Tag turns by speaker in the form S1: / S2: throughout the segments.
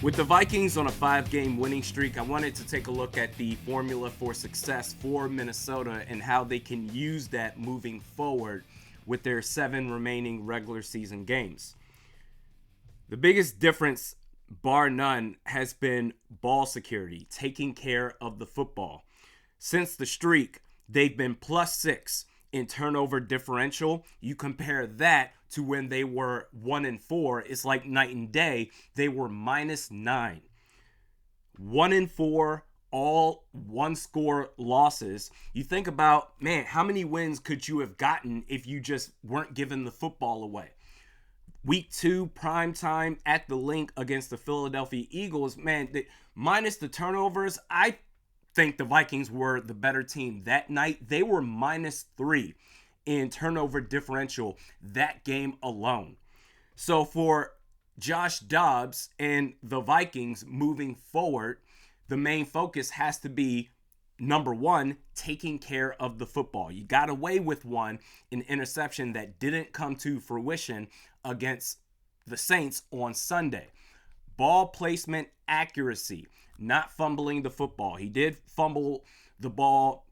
S1: With the Vikings on a 5-game winning streak, I wanted to take a look at the formula for success for Minnesota and how they can use that moving forward with their 7 remaining regular season games. The biggest difference, bar none, has been ball security, taking care of the football. Since the streak, they've been +6 in turnover differential. You compare that to when they were 1-4, it's like night and day. They were -9. 1-4, all one-score losses. You think about, man, how many wins could you have gotten if you just weren't giving the football away? Week 2, prime time at the Link against the Philadelphia Eagles, man, minus the turnovers, I think the Vikings were the better team that night. They were -3 in turnover differential that game alone. So for Josh Dobbs and the Vikings moving forward, the main focus has to be, number one, taking care of the football. You got away with an interception that didn't come to fruition against the Saints on Sunday. Ball placement accuracy, not fumbling the football. He did fumble the ball,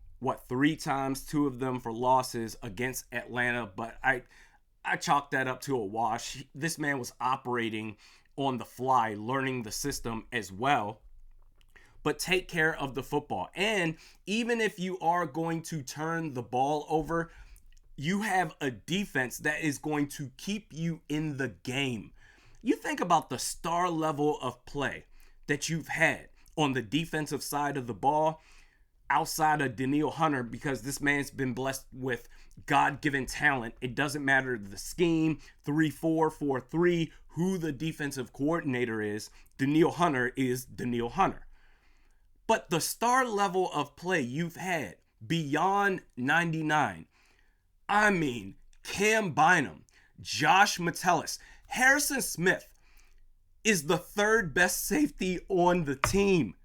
S1: 3 times, 2 of them for losses against Atlanta, but I chalked that up to a wash. This man was operating on the fly, learning the system as well. But take care of the football. And even if you are going to turn the ball over, you have a defense that is going to keep you in the game. You think about the star level of play that you've had on the defensive side of the ball, outside of Danielle Hunter, because this man's been blessed with God-given talent. It doesn't matter the scheme, 3-4, 4-3, who the defensive coordinator is. Danielle Hunter is Danielle Hunter. But the star level of play you've had beyond 99, I mean, Cam Bynum, Josh Metellus, Harrison Smith is the 3rd best safety on the team.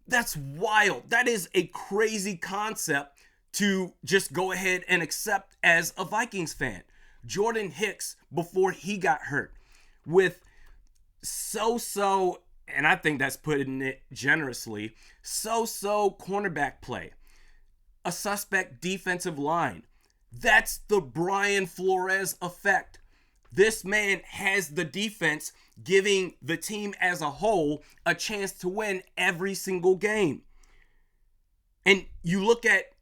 S1: That's wild. That is a crazy concept to just go ahead and accept as a Vikings fan. Jordan Hicks, before he got hurt, with so-so, and I think that's putting it generously, so-so cornerback play, a suspect defensive line. That's the Brian Flores effect. This man has the defense giving the team as a whole a chance to win every single game. And you look at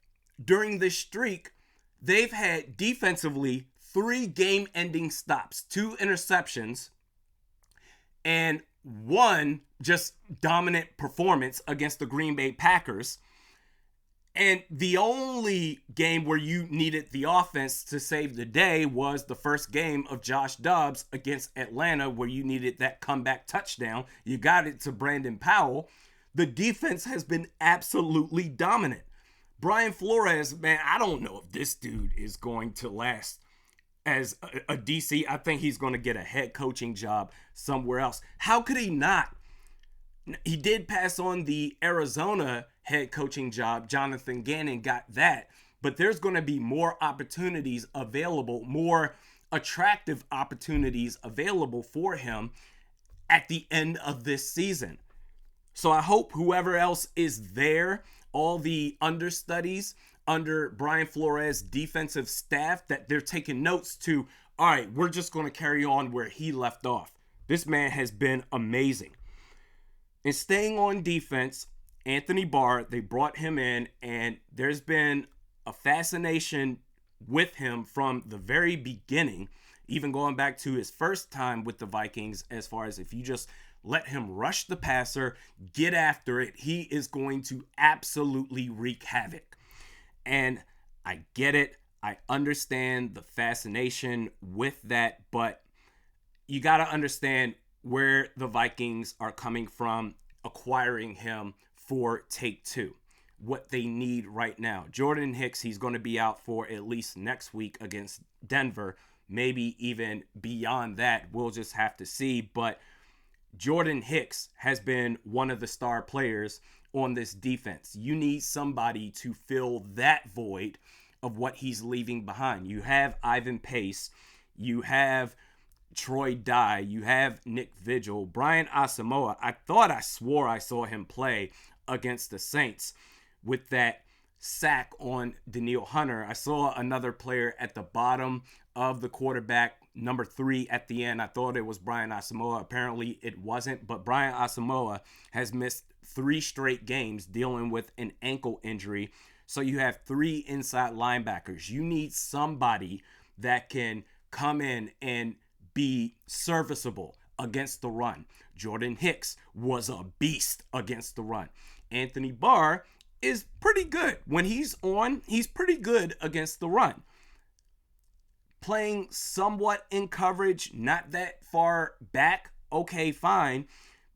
S1: during this streak, they've had defensively 3 game-ending stops, 2 interceptions, and 1 just dominant performance against the Green Bay Packers. And the only game where you needed the offense to save the day was the first game of Josh Dobbs against Atlanta, where you needed that comeback touchdown. You got it to Brandon Powell. The defense has been absolutely dominant. Brian Flores, man, I don't know if this dude is going to last as a DC. I think he's going to get a head coaching job somewhere else. How could he not? He did pass on the Arizona head coaching job. Jonathan Gannon got that. But there's going to be more opportunities available, more attractive opportunities available for him at the end of this season. So I hope whoever else is there, all the understudies under Brian Flores' defensive staff, that they're taking notes to, all right, we're just going to carry on where he left off. This man has been amazing. And staying on defense, Anthony Barr, they brought him in, and there's been a fascination with him from the very beginning, even going back to his first time with the Vikings, as far as if you just let him rush the passer, get after it, he is going to absolutely wreak havoc. And I get it. I understand the fascination with that, but you got to understand where the Vikings are coming from acquiring him for Take Two, what they need right now. Jordan Hicks, he's going to be out for at least next week against Denver, maybe even beyond that. We'll just have to see. But Jordan Hicks has been one of the star players on this defense. You need somebody to fill that void of what he's leaving behind. You have Ivan Pace. You have Troy Dye. You have Nick Vigil. Brian Asamoah, I swore I saw him play against the Saints with that sack on Danielle Hunter. I saw another player at the bottom of the quarterback, number 3 at the end. I thought it was Brian Asamoah. Apparently it wasn't, but Brian Asamoah has missed 3 straight games dealing with an ankle injury. So you have 3 inside linebackers. You need somebody that can come in and be serviceable against the run. Jordan Hicks was a beast against the run. Anthony Barr is pretty good. When he's on, he's pretty good against the run. Playing somewhat in coverage, not that far back, okay, fine.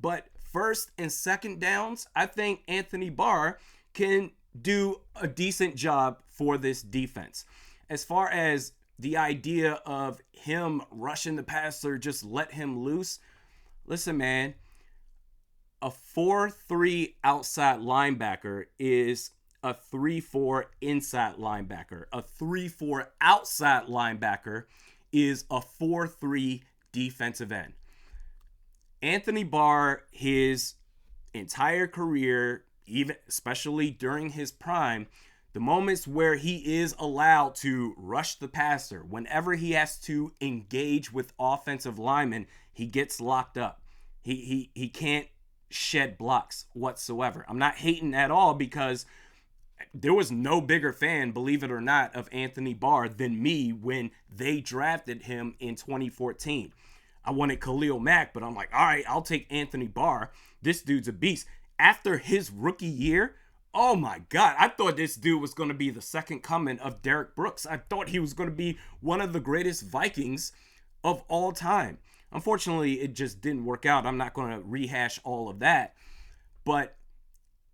S1: But first and second downs, I think Anthony Barr can do a decent job for this defense. As far as the idea of him rushing the passer, just let him loose. Listen, man, a 4-3 outside linebacker is a 3-4 inside linebacker. A 3-4 outside linebacker is a 4-3 defensive end. Anthony Barr, his entire career, even especially during his prime, the moments where he is allowed to rush the passer, whenever he has to engage with offensive linemen, he gets locked up. He can't shed blocks whatsoever. I'm not hating at all, because there was no bigger fan, believe it or not, of Anthony Barr than me when they drafted him in 2014. I wanted Khalil Mack, but I'm like, all right, I'll take Anthony Barr. This dude's a beast. After his rookie year, oh my God, I thought this dude was going to be the second coming of Derek Brooks. I thought he was going to be one of the greatest Vikings of all time. Unfortunately, it just didn't work out. I'm not going to rehash all of that, but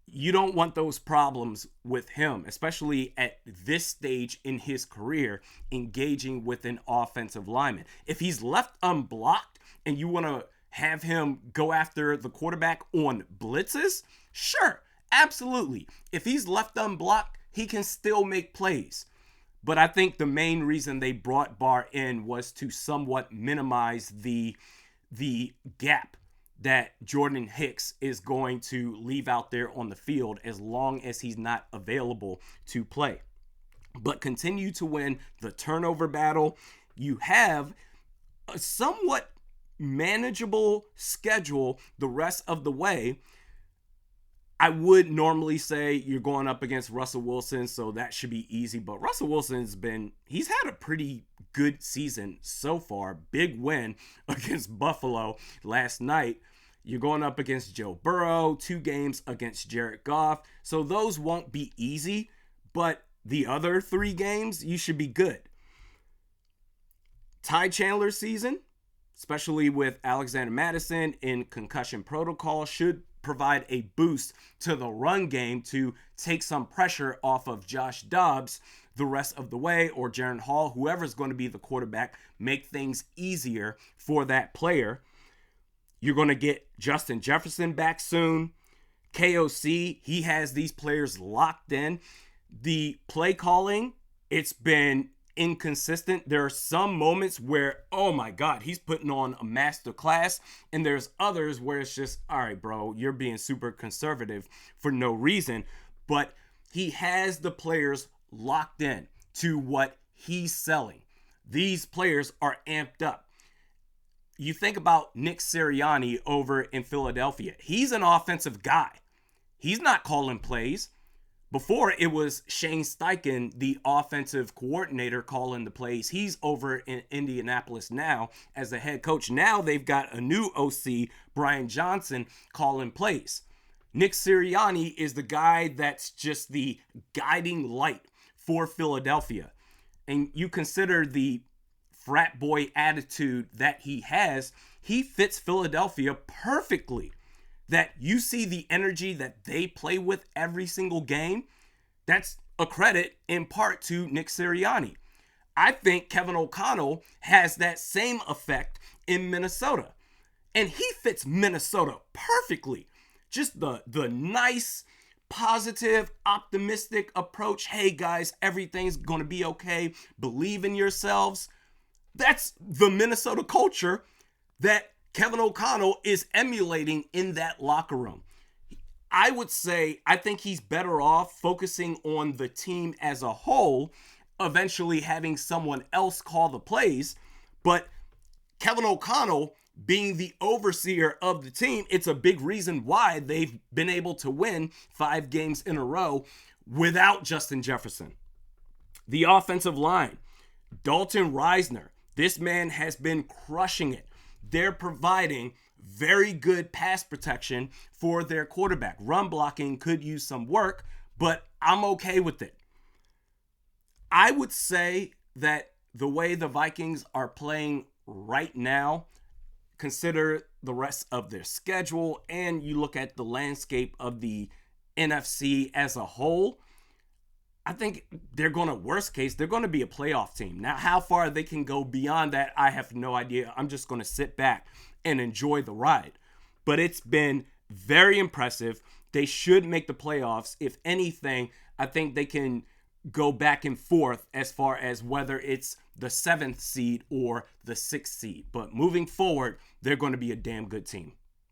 S1: you don't want those problems with him, especially at this stage in his career, engaging with an offensive lineman. If he's left unblocked and you want to have him go after the quarterback on blitzes, sure, absolutely. If he's left unblocked, he can still make plays. But I think the main reason they brought Barr in was to somewhat minimize the gap that Jordan Hicks is going to leave out there on the field as long as he's not available to play. But continue to win the turnover battle. You have a somewhat manageable schedule the rest of the way. I would normally say you're going up against Russell Wilson, so that should be easy. But Russell he's had a pretty good season so far. Big win against Buffalo last night. You're going up against Joe Burrow, 2 games against Jared Goff. So those won't be easy, but the other 3 games, you should be good. Ty Chandler's season, especially with Alexander Mattison in concussion protocol, should provide a boost to the run game to take some pressure off of Josh Dobbs the rest of the way, or Jaren Hall, whoever's going to be the quarterback, make things easier for that player. You're going to get Justin Jefferson back soon. KOC, he has these players locked in. The play calling, it's been inconsistent. There are some moments where, oh my God, he's putting on a master class, and there's others where it's just, all right, bro, you're being super conservative for no reason. But he has the players locked in to what he's selling. These players are amped up. You think about Nick Sirianni over in Philadelphia. He's an offensive guy. He's not calling plays. Before, it was Shane Steichen, the offensive coordinator, calling the plays. He's over in Indianapolis now as the head coach. Now they've got a new OC, Brian Johnson, calling plays. Nick Sirianni is the guy that's just the guiding light for Philadelphia. And you consider the frat boy attitude that he has, he fits Philadelphia perfectly. That you see the energy that they play with every single game, that's a credit in part to Nick Sirianni. I think Kevin O'Connell has that same effect in Minnesota. And he fits Minnesota perfectly. Just the nice, positive, optimistic approach. Hey guys, everything's going to be okay. Believe in yourselves. That's the Minnesota culture that Kevin O'Connell is emulating in that locker room. I would say I think he's better off focusing on the team as a whole, eventually having someone else call the plays. But Kevin O'Connell being the overseer of the team, it's a big reason why they've been able to win 5 games in a row without Justin Jefferson. The offensive line, Dalton Reisner, this man has been crushing it. They're providing very good pass protection for their quarterback. Run blocking could use some work, but I'm okay with it. I would say that the way the Vikings are playing right now, consider the rest of their schedule, and you look at the landscape of the NFC as a whole, I think they're going to, worst case, they're going to be a playoff team. Now, how far they can go beyond that, I have no idea. I'm just going to sit back and enjoy the ride. But it's been very impressive. They should make the playoffs. If anything, I think they can go back and forth as far as whether it's the 7th seed or the 6th seed. But moving forward, they're going to be a damn good team.